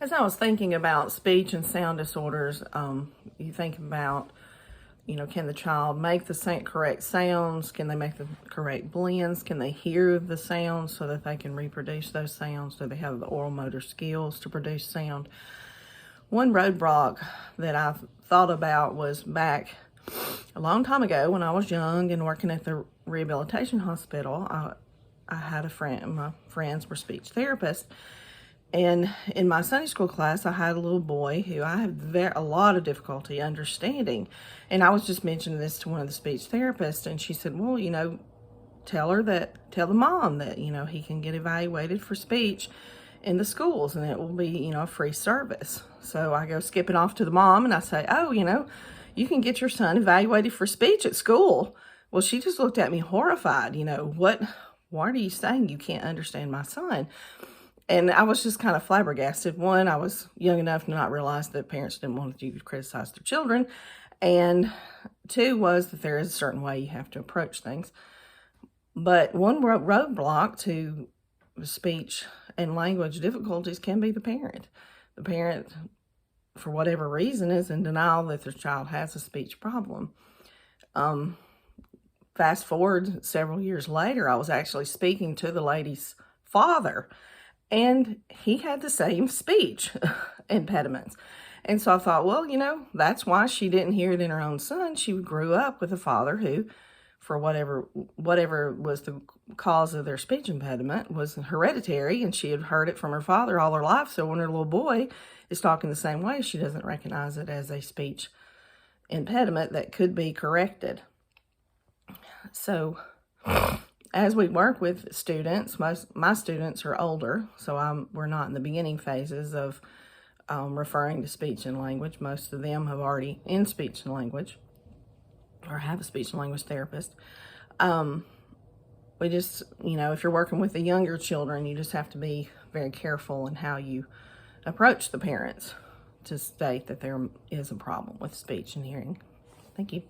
As I was thinking about speech and sound disorders, you think about, can the child make the correct sounds? Can they make the correct blends? Can they hear the sounds so that they can reproduce those sounds? Do they have the oral motor skills to produce sound? One roadblock that I've thought about was back a long time ago when I was young and working at the rehabilitation hospital. I had a friend, my friends were speech therapists. And in my Sunday school class, I had a little boy who I had a lot of difficulty understanding. And I was just mentioning this to one of the speech therapists, and she said, well, tell the mom that, he can get evaluated for speech in the schools, and it will be, a free service. So I go skipping off to the mom, and I say, oh, you can get your son evaluated for speech at school. Well, she just looked at me horrified, what are you saying? You can't understand my son. And I was just kind of flabbergasted. One, I was young enough to not realize that parents didn't want you to criticize their children. And two was that there is a certain way you have to approach things. But one roadblock to speech and language difficulties can be the parent. The parent, for whatever reason, is in denial that their child has a speech problem. Fast forward several years later, I was actually speaking to the lady's father, and he had the same speech impediments. And so I thought, well, that's why she didn't hear it in her own son. She grew up with a father who, for whatever was the cause of their speech impediment, was hereditary, and she had heard it from her father all her life. So when her little boy is talking the same way, she doesn't recognize it as a speech impediment that could be corrected. So as we work with students, my students are older, so we're not in the beginning phases of referring to speech and language. Most of them have already in speech and language or have a speech and language therapist. We just, if you're working with the younger children, you just have to be very careful in how you approach the parents to state that there is a problem with speech and hearing. Thank you.